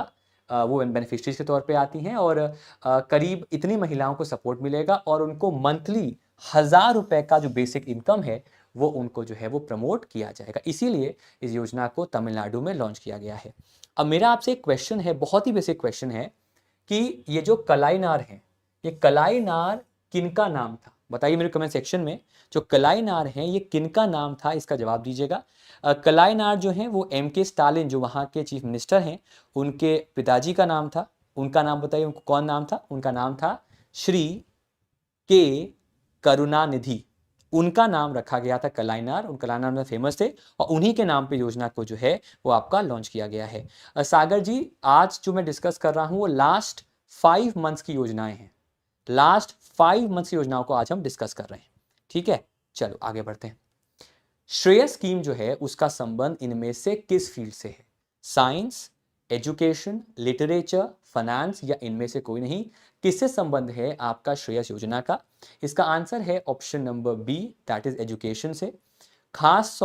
वो बेनिफिशरीज के तौर पे आती हैं और करीब इतनी महिलाओं को सपोर्ट मिलेगा और उनको मंथली 1000 रुपए का जो बेसिक इनकम है वो उनको जो है वो प्रमोट किया जाएगा। इसीलिए इस योजना को तमिलनाडु में लॉन्च किया गया है। अब मेरा आपसे एक क्वेश्चन है, बहुत ही बेसिक क्वेश्चन है कि ये जो कलाईनार है, ये कलाईनार किनका नाम था, बताइए मेरे कमेंट सेक्शन में। जो कलाईनार है ये किनका नाम था, इसका जवाब दीजिएगा। कलाईनार जो है वो एम.के. स्टालिन जो वहाँ के चीफ मिनिस्टर हैं उनके पिताजी का नाम था। उनका नाम बताइए, उनको कौन नाम था, उनका नाम था श्री के करुणानिधि। उनका नाम रखा गया था कलाईनार, उन कलाईनार में फेमस थे और उन्हीं के नाम पे योजना को जो है वो आपका लॉन्च किया गया है। सागर जी, आज जो मैं डिस्कस कर रहा हूँ वो लास्ट 5 मंथ्स की योजनाएं हैं, लास्ट 5 मंथ्स की योजनाओं को आज हम डिस्कस कर रहे हैं। ठीक है, चलो आगे बढ़ते हैं। श्रेयस स्कीम जो है उसका संबंध इनमें से किस फील्ड से है, साइंस, एजुकेशन, लिटरेचर, फाइनेंस या इनमें से कोई नहीं? किससे संबंध है आपका श्रेयस योजना का? इसका आंसर है option number B, that is education से। खास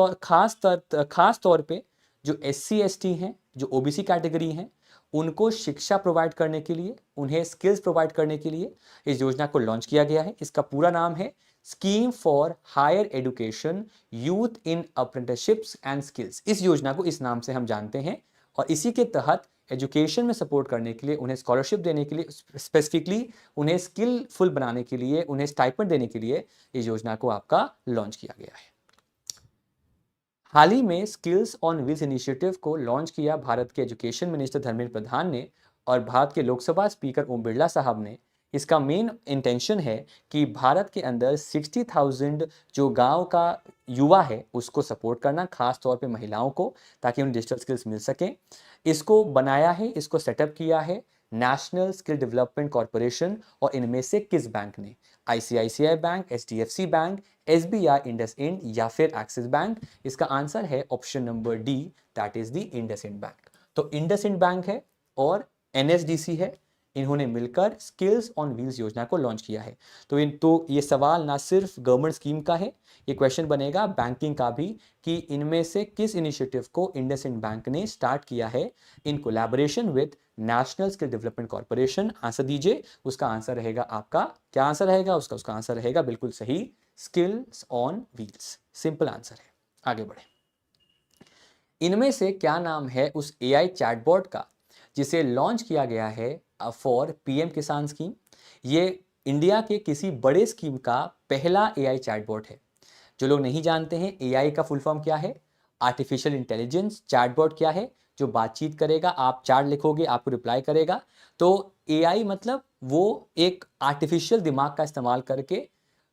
तौर पे जो SC ST हैं, जो OBC कैटेगरी हैं, उनको शिक्षा प्रोवाइड करने के लिए, उन्हें स्किल्स प्रोवाइड करने के लिए इस योजना को लॉन्च किया गया है। इसका पूरा नाम है scheme for higher education youth in apprenticeships and skills. इस योजना को इस नाम से हम जानते हैं और इसी के तहत एजुकेशन में सपोर्ट करने के लिए, उन्हें स्कॉलरशिप देने के लिए, स्पेसिफिकली उन्हें स्किलफुल बनाने के लिए, उन्हें स्टाइपेंड देने के लिए इस योजना को आपका लॉन्च किया गया है। हाल ही में स्किल्स ऑन व्हील्स इनिशिएटिव को लॉन्च किया भारत के एजुकेशन मिनिस्टर धर्मेंद्र प्रधान ने और भारत के लोकसभा स्पीकर ओम बिरला साहब ने। इसका मेन इंटेंशन है कि भारत के अंदर 60,000 जो गांव का युवा है उसको सपोर्ट करना, खास तौर पे महिलाओं को, ताकि उन्हें डिजिटल स्किल्स मिल सकें। इसको बनाया है, इसको सेटअप किया है नेशनल स्किल डेवलपमेंट कॉरपोरेशन और इनमें से किस बैंक ने? ICICI bank, HDFC bank, SBI, IndusInd या फिर एक्सिस बैंक? इसका आंसर है option number D, that is the IndusInd bank. तो इंडसइंड बैंक है और NSDC है, इन्होंने मिलकर स्किल्स ऑन व्हील्स योजना को लॉन्च किया है। तो ये सवाल ना सिर्फ गवर्नमेंट स्कीम का है, ये क्वेश्चन बनेगा बैंकिंग का भी कि इनमें से किस इनिशिएटिव को इंडसइंड बैंक ने स्टार्ट किया है in collaboration with national skill development corporation. Answer दीजिए, उसका आंसर रहेगा आपका, क्या आंसर रहेगा उसका आंसर रहेगा बिल्कुल सही, skills on wheels. Simple answer है। आगे बढ़े। इनमें से क्या नाम है उस AI चैटबॉट का जिसे लॉन्च किया गया है फॉर PM किसान स्कीम? ये इंडिया के किसी बड़े स्कीम का पहला AI चैटबॉट है। जो लोग नहीं जानते हैं AI का फुल फॉर्म क्या है, आर्टिफिशियल इंटेलिजेंस। चैटबॉट क्या है? जो बातचीत करेगा, आप चैट लिखोगे आपको रिप्लाई करेगा। तो AI मतलब वो एक आर्टिफिशियल दिमाग का इस्तेमाल करके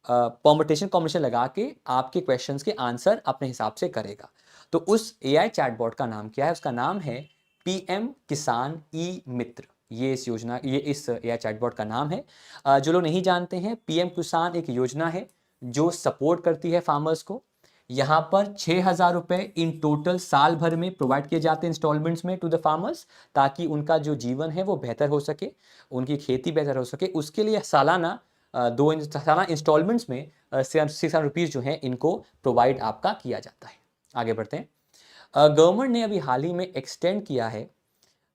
परमुटेशन कॉम्बिनेशन लगा के आपके क्वेश्चंस के आंसर अपने हिसाब से करेगा। तो उस AI चैटबॉट का नाम क्या है? उसका नाम है PM किसान ई-मित्र। ये इस AI चैटबॉट का नाम है। जो लोग नहीं जानते हैं, PM किसान एक योजना है जो सपोर्ट करती है फार्मर्स को। यहाँ पर 6,000 रुपए इन टोटल साल भर में प्रोवाइड किए जाते हैं इंस्टॉलमेंट्स में टू द फार्मर्स, ताकि उनका जो जीवन है वो बेहतर हो सके, उनकी खेती बेहतर हो सके। उसके लिए सालाना सालाना इंस्टॉलमेंट्स में 6,000 रुपीज़ जो है इनको प्रोवाइड आपका किया जाता है। आगे बढ़ते हैं। गवर्नमेंट ने अभी हाल ही में एक्सटेंड किया है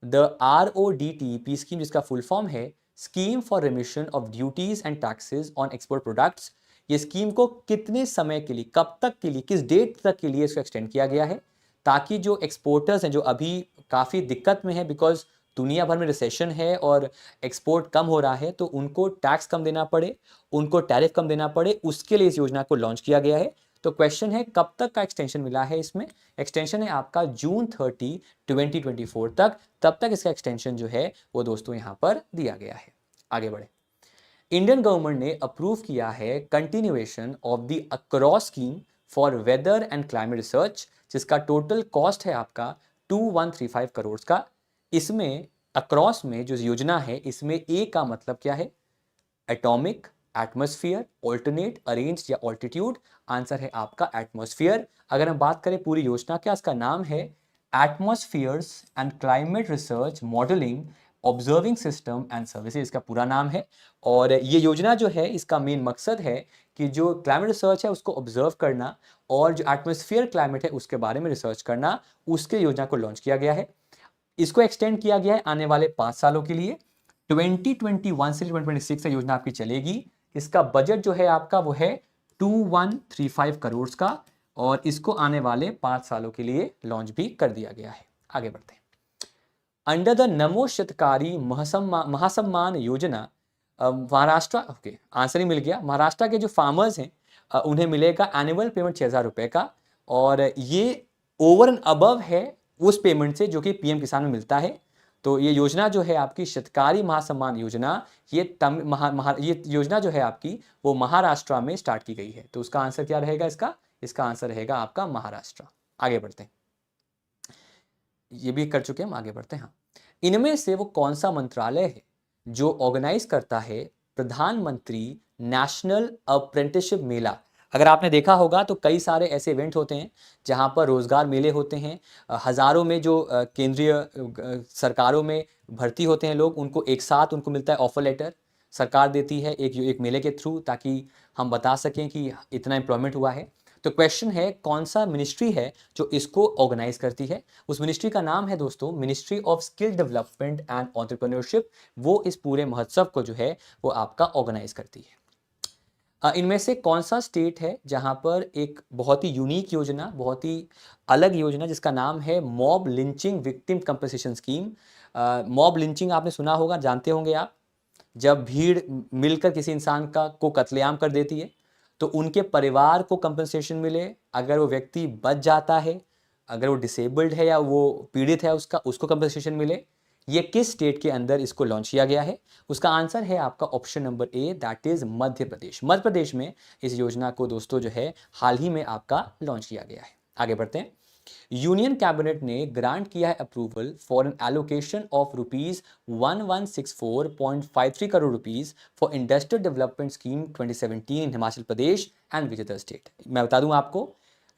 द RODTEP स्कीम, जिसका फुल फॉर्म है scheme for remission of duties and taxes on export products. ये स्कीम को कितने समय के लिए, कब तक के लिए, किस डेट तक के लिए इसको एक्सटेंड किया गया है, ताकि जो एक्सपोर्टर्स हैं जो अभी काफ़ी दिक्कत में है, बिकॉज दुनिया भर में रिसेशन है और एक्सपोर्ट कम हो रहा है, तो उनको टैक्स कम देना पड़े, उनको टैरिफ कम देना पड़े, उसके लिए इस योजना को लॉन्च किया गया है। तो क्वेश्चन है कब तक का एक्सटेंशन मिला है इसमें? एक्सटेंशन है आपका जून 30, 2024 तक। तब तक इसका एक्सटेंशन जो है वो दोस्तों यहाँ पर दिया गया है। आगे बढ़े। इंडियन गवर्नमेंट ने अप्रूव किया है continuation of the across scheme for weather and climate research, जिसका टोटल कॉस्ट है आपका 2135 करोड़ का। इसमें अक्रॉस में जो योजना है, इसमें ए का मतलब क्या है? एटॉमिक, एटमॉस्फेयर, ऑल्टरनेट, अरेंज या ऑल्टीट्यूड। आंसर है आपका एटमॉस्फेयर। अगर हम बात करें पूरी योजना का, इसका नाम है एटमॉस्फेयर्स and climate research modelling observing system and services, इसका पूरा नाम है। और ये योजना जो है इसका मेन मकसद है कि जो क्लाइमेट रिसर्च है उसको ऑब्जर्व करना और जो एटमॉस्फेयर क्लाइमेट है उसके बारे में रिसर्च करना, उसके योजना को लॉन्च किया गया है। इसको एक्सटेंड किया गया है आने वाले 5 सालों के लिए। 2021 से 2026 तक योजना आपकी चलेगी। इसका बजट जो है आपका वो है 2135 करोड़ का और इसको आने वाले 5 सालों के लिए लॉन्च भी कर दिया गया है। आगे बढ़ते हैं। अंडर द नमो शतकारी महासम्मान योजना महाराष्ट्र, ओके आंसर ही मिल गया। महाराष्ट्र के जो फार्मर्स हैं उन्हें मिलेगा एनुअल पेमेंट 6,000 रुपये का, और ये ओवर एंड अबव है उस पेमेंट से जो कि PM किसान में मिलता है। तो ये योजना जो है आपकी शतकारी महासम्मान योजना, ये योजना जो है आपकी वो महाराष्ट्र में स्टार्ट की गई है। तो उसका आंसर क्या रहेगा इसका आंसर रहेगा आपका महाराष्ट्र। आगे बढ़ते हैं। ये भी कर चुके हैं हम, आगे बढ़ते हैं। हाँ, इनमें से वो कौन सा मंत्रालय है जो ऑर्गेनाइज करता है प्रधानमंत्री नेशनल अप्रेंटिसशिप मेला? अगर आपने देखा होगा तो कई सारे ऐसे इवेंट होते हैं जहां पर रोजगार मेले होते हैं। हजारों में जो केंद्रीय सरकारों में भर्ती होते हैं लोग, उनको एक साथ उनको मिलता है ऑफर लेटर, सरकार देती है एक मेले के थ्रू, ताकि हम बता सकें कि इतना एम्प्लॉयमेंट हुआ है। तो क्वेश्चन है कौन सा मिनिस्ट्री है जो इसको ऑर्गेनाइज करती है। उस मिनिस्ट्री का नाम है दोस्तों ministry of skill development and entrepreneurship. वो इस पूरे महोत्सव को जो है वो आपका ऑर्गेनाइज करती है। इनमें से कौन सा स्टेट है जहां पर एक बहुत ही यूनिक योजना, बहुत ही अलग योजना जिसका नाम है mob lynching victim compensation scheme. Mob lynching आपने सुना होगा, जानते होंगे आप। जब भीड़ मिलकर किसी इंसान का को कत्लेआम कर देती है तो उनके परिवार को कंपनसेशन मिले। अगर वो व्यक्ति बच जाता है, अगर वो डिसेबल्ड है या वो पीड़ित है, उसको कंपनसेशन मिले। ये किस स्टेट के अंदर इसको लॉन्च किया गया है? उसका आंसर है आपका option number A, that is Madhya Pradesh. Madhya Pradesh में इस योजना को दोस्तों जो है हाल ही में आपका लॉन्च किया गया है। आगे बढ़ते हैं। यूनियन कैबिनेट ने ग्रांट किया है approval for an allocation of rupees 1164.53 crore rupees for industrial development scheme 2017 in Himachal Pradesh and which other state. मैं बता दूं आपको,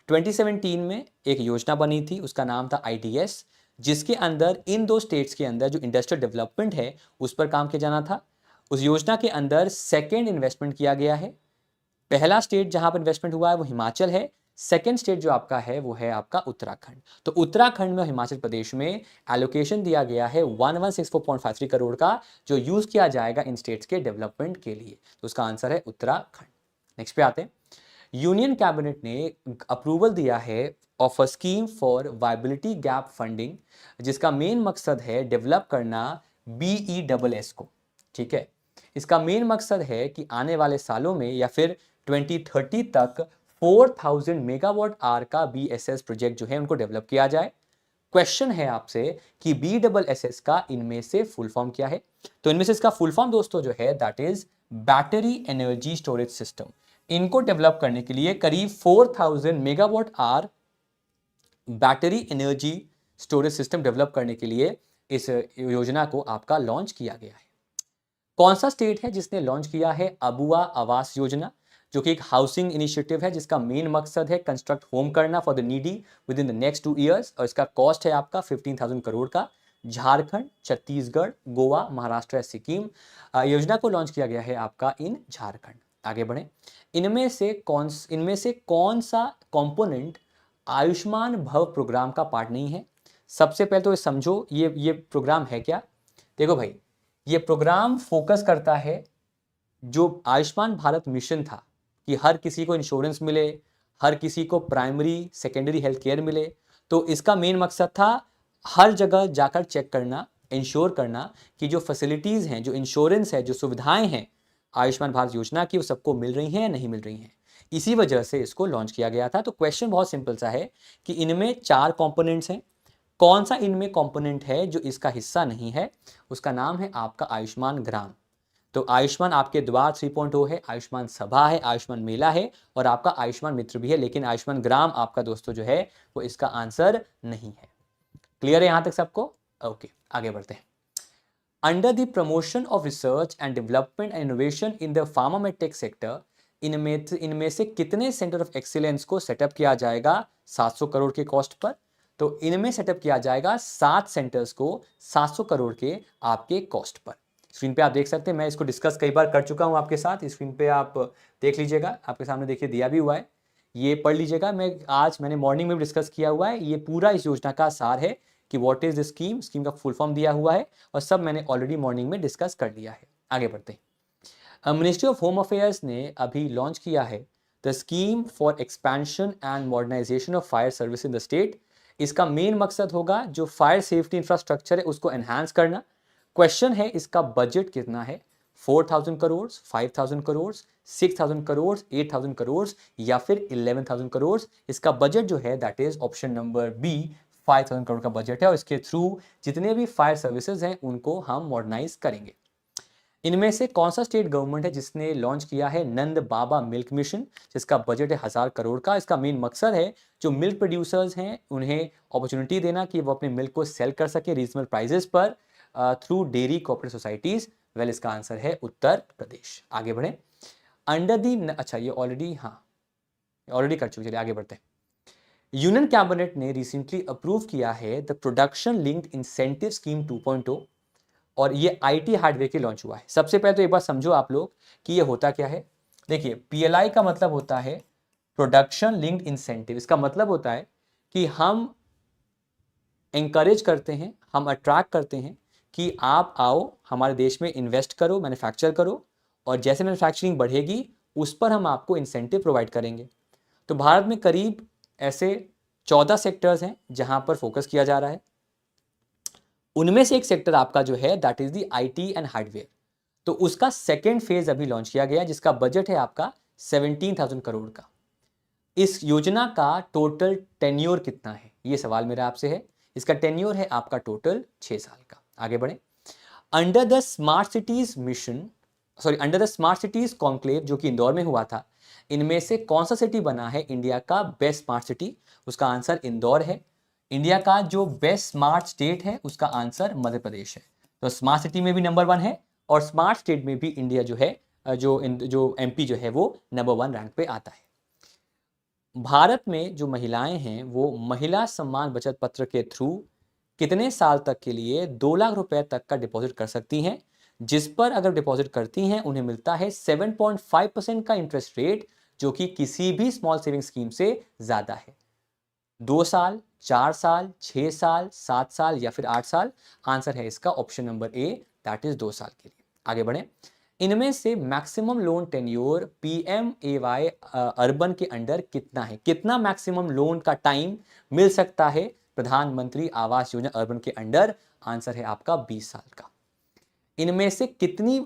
2017 में एक योजना बनी थी, उसका नाम था IDS, जिसके अंदर इन दो स्टेट्स के अंदर जो इंडस्ट्रियल डेवलपमेंट है उस पर काम किया जाना था। उस योजना के अंदर सेकेंड इन्वेस्टमेंट किया गया है। पहला स्टेट जहां पर इन्वेस्टमेंट हुआ है वो हिमाचल है, सेकेंड स्टेट जो आपका है वो है आपका उत्तराखंड। तो उत्तराखंड में और हिमाचल प्रदेश में एलोकेशन दिया गया है 1164.53 करोड़ का, जो यूज किया जाएगा इन स्टेट्स के डेवलपमेंट के लिए। तो उसका आंसर है उत्तराखंड। नेक्स्ट पे आते हैं। यूनियन कैबिनेट ने अप्रूवल दिया है of a scheme for viability gap funding, जिसका मेन मकसद है डेवलप करना BESS को। ठीक है, इसका मेन मकसद है कि आने वाले सालों में या फिर 2030 तक 4000 मेगावाट आवर का BESS प्रोजेक्ट जो है उनको डेवलप किया जाए। क्वेश्चन है आपसे कि BESS का इनमें से फुल फॉर्म क्या है? तो इनमें से इसका फुल फॉर्म दोस्तों जो है that is battery energy storage system. इनको डेवलप करने के लिए करीब 4000 megawatt our battery energy storage system develop करने के लिए इस योजना को आपका लॉन्च किया गया है। कौन सा स्टेट है जिसने लॉन्च किया है अबुआ आवास योजना, जो कि एक हाउसिंग इनिशिएटिव है जिसका मेन मकसद है कंस्ट्रक्ट होम करना for the needy with in the next 2 years, और इसका कॉस्ट है आपका 15,000 करोड़ का। झारखंड, छत्तीसगढ़, गोवा, महाराष्ट्र, सिक्किम। योजना को लॉन्च किया गया है आपका इन झारखंड। आगे बढ़े। इनमें से कौन सा कंपोनेंट आयुष्मान भव प्रोग्राम का पार्ट नहीं है? सबसे पहले तो ये समझो ये प्रोग्राम है क्या। देखो भाई, ये प्रोग्राम फोकस करता है, जो आयुष्मान भारत मिशन था कि हर किसी को इंश्योरेंस मिले, हर किसी को प्राइमरी सेकेंडरी हेल्थ केयर मिले। तो इसका मेन मकसद था हर जगह जाकर चेक करना, इंश्योर करना कि जो फैसिलिटीज़ हैं, जो इंश्योरेंस है, जो सुविधाएं हैं आयुष्मान भारत योजना की, वो सबको मिल रही हैं या नहीं मिल रही हैं। इसी वजह से इसको लॉन्च किया गया था। तो क्वेश्चन बहुत सिंपल सा है कि इनमें 4 कंपोनेंट्स हैं, कौन सा इनमें कंपोनेंट है जो इसका हिस्सा नहीं है? उसका नाम है आपका आयुष्मान ग्राम। तो आयुष्मान आपके द्वार 3.0 है, आयुष्मान सभा है, आयुष्मान मेला है और आपका आयुष्मान मित्र भी है, लेकिन आयुष्मान ग्राम आपका दोस्तों जो है वो इसका आंसर नहीं है। क्लियर है यहां तक सबको? ओके, आगे बढ़ते हैं। Under the promotion of research and development and innovation in the pharma medtech sector, इनमें से कितने सेंटर ऑफ एक्सीलेंस को सेटअप किया जाएगा 700 करोड़ के कॉस्ट पर? तो इनमें सेटअप किया जाएगा 7 सेंटर्स को 700 करोड़ के आपके कॉस्ट पर। स्क्रीन पे आप देख सकते हैं, मैं इसको डिस्कस कई बार कर चुका हूं आपके साथ। स्क्रीन पे आप देख लीजिएगा, आपके सामने देखिए दिया भी हुआ है, ये पढ़ लीजिएगा। मैंने मॉर्निंग में भी डिस्कस किया हुआ है। ये पूरा इस योजना का सार है कि व्हाट इज द स्कीम का फुल फॉर्म दिया हुआ है और सब मैंने ऑलरेडी मॉर्निंग में डिस्कस कर लिया है। आगे बढ़ते हैं। मिनिस्ट्री ऑफ होम अफेयर्स ने अभी लॉन्च किया है the scheme for expansion and modernisation of fire service in the state. इसका मेन मकसद होगा जो फायर सेफ्टी इंफ्रास्ट्रक्चर है उसको एनहांस करना। क्वेश्चन है इसका बजट कितना है? 4000 करोड़, 5000 करोड़, 6000 करोड़, 8000 करोड़ या फिर 11000 करोड़? इसका बजट जो है that is option number B, 5000 crore का बजट है और इसके थ्रू जितने भी फायर सर्विसेज हैं उनको हम मॉडर्नाइज करेंगे। इनमें से कौन सा स्टेट गवर्नमेंट है जिसने लॉन्च किया है नंद बाबा मिल्क मिशन, जिसका बजट है 1000 करोड़ का? इसका मेन मकसद है जो मिल्क प्रोड्यूसर्स हैं उन्हें अपॉर्चुनिटी देना कि वो अपने मिल्क को सेल कर सके रीजनेबल प्राइजेस पर through dairy cooperative societies. Well, इसका आंसर है उत्तर प्रदेश। आगे बढ़े। अंडर दी, अच्छा ये ऑलरेडी, हाँ ऑलरेडी कर चुके, चलिए आगे बढ़ते हैं। यूनियन कैबिनेट ने रिसेंटली अप्रूव किया है the production linked incentive scheme 2.0 और ये आईटी हार्डवेयर के लॉन्च हुआ है। सबसे पहले तो एक बार समझो आप लोग कि ये होता क्या है। देखिए, पीएलआई का मतलब होता है प्रोडक्शन लिंक्ड इंसेंटिव। इसका मतलब होता है कि हम एंकरेज करते हैं, हम अट्रैक्ट करते हैं कि आप आओ हमारे देश में इन्वेस्ट करो, मैन्युफैक्चर करो, और जैसे मैन्युफैक्चरिंग बढ़ेगी उस पर हम आपको इंसेंटिव प्रोवाइड करेंगे। तो भारत में करीब ऐसे 14 सेक्टर्स हैं जहां पर फोकस किया जा रहा है। उनमें से एक सेक्टर आपका जो है that is the IT and hardware. तो उसका सेकेंड फेज अभी लॉन्च किया गया, जिसका बजट है आपका 17,000 करोड़ का। इस योजना का टोटल टेन्योर कितना है, ये सवाल मेरा आपसे है। इसका टेन्योर है आपका टोटल 6 साल का। आगे बढ़े। Under the smart cities mission, under the smart cities conclave जो कि इंदौर में हुआ था, इनमें से कौन सा सिटी बना है इंडिया का बेस्ट स्मार्ट सिटी? उसका आंसर इंदौर है। इंडिया का जो बेस्ट स्मार्ट स्टेट है उसका आंसर मध्य प्रदेश है। तो स्मार्ट सिटी में भी नंबर 1 है और स्मार्ट स्टेट में भी इंडिया जो है जो एमपी जो है वो नंबर 1 रैंक पे आता है। भारत में जो महिलाएं हैं वो महिला सम्मान बचत पत्र के थ्रू कितने साल तक के लिए 2 लाख रुपए तक का डिपॉजिट कर सकती हैं, जिस पर अगर डिपॉजिट करती हैं उन्हें मिलता है 7.5% का इंटरेस्ट रेट, जो कि किसी भी स्मॉल सेविंग स्कीम से ज्यादा है। 2 साल, 4 साल, 6 साल, 7 साल या फिर 8 साल? आंसर है इसका option number A, that is 2 साल के लिए। आगे बढ़े। इनमें से maximum loan tenure PMAY urban के अंडर कितना है? कितना मैक्सिमम लोन का टाइम मिल सकता है प्रधानमंत्री आवास योजना अर्बन के अंडर? आंसर है आपका 20 साल का। इनमें से कितनी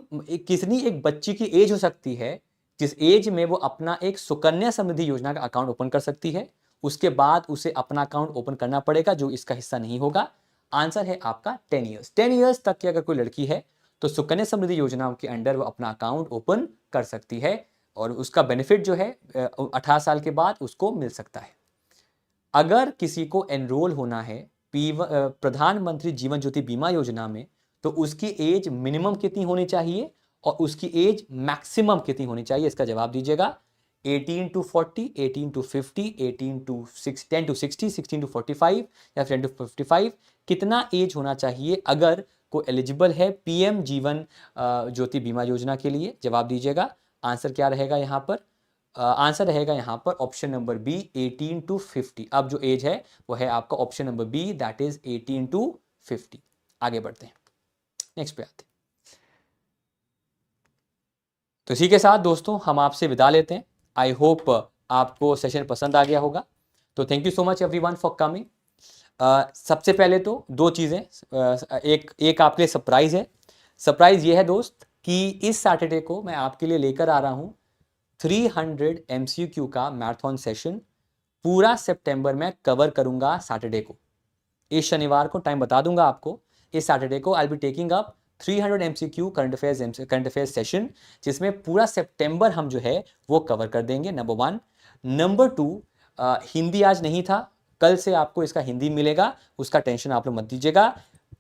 एक बच्ची की एज हो सकती है जिस एज में वो अपना एक सुकन्या समृद्धि योजना का अकाउंट ओपन कर सकती है? उसके बाद उसे अपना अकाउंट ओपन करना पड़ेगा जो इसका हिस्सा नहीं होगा। आंसर है आपका 10 ईयर्स। 10 ईयर्स तक की अगर कोई लड़की है तो सुकन्या समृद्धि योजना के अंडर वो अपना अकाउंट ओपन कर सकती है और उसका बेनिफिट जो है 18 साल के बाद उसको मिल सकता है। अगर किसी को एनरोल होना है प्रधानमंत्री जीवन ज्योति बीमा योजना में तो उसकी एज मिनिमम कितनी होनी चाहिए और उसकी एज मैक्सिमम कितनी होनी चाहिए? इसका जवाब दीजिएगा। 18 to 40, 18 to 50, 18 to 6, 10 to 60, 16 to 45 या 10 to 55? कितना एज होना चाहिए अगर को एलिजिबल है पीएम जीवन ज्योति बीमा योजना के लिए? जवाब दीजिएगा। आंसर क्या रहेगा यहाँ पर? आंसर रहेगा यहाँ पर ऑप्शन नंबर बी, 18 to 50। अब जो एज है वो है आपका option number B, that is 18 to 50। आगे बढ़ते हैं, नेक्स्ट पे आते हैं। तो इसी के साथ दोस्तों हम आपसे विदा लेते हैं। आई होप आपको सेशन पसंद आ गया होगा। तो thank you so much everyone for coming. सबसे पहले तो 2 चीज़ें, एक आपके लिए सरप्राइज है। सरप्राइज ये है दोस्त कि इस सैटरडे को मैं आपके लिए लेकर आ रहा हूँ 300 MCQ का मैराथन सेशन। पूरा सितंबर में कवर करूंगा सैटरडे को। इस शनिवार को टाइम बता दूंगा आपको। इस सैटरडे को I will be taking up 300 MCQ current affairs session, जिसमें पूरा सितंबर हम जो है वो कवर कर देंगे। नंबर 1। नंबर 2, हिंदी आज नहीं था, कल से आपको इसका हिंदी मिलेगा, उसका टेंशन आप लोग मत दीजिएगा।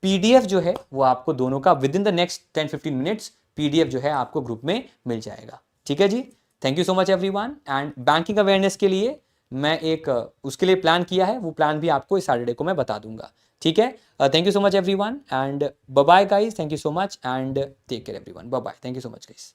पीडीएफ जो है वो आपको दोनों का with in the next 10-15 minutes PDF जो है आपको ग्रुप में मिल जाएगा। ठीक है जी। Thank you so much everyone. And banking awareness के लिए मैं एक उसके लिए प्लान किया है, वो प्लान भी आपको इस सैटरडे को मैं बता दूंगा। ठीक है। Thank you so much everyone and bye bye guys. Thank you so much and take care everyone. Bye bye. Thank you so much guys.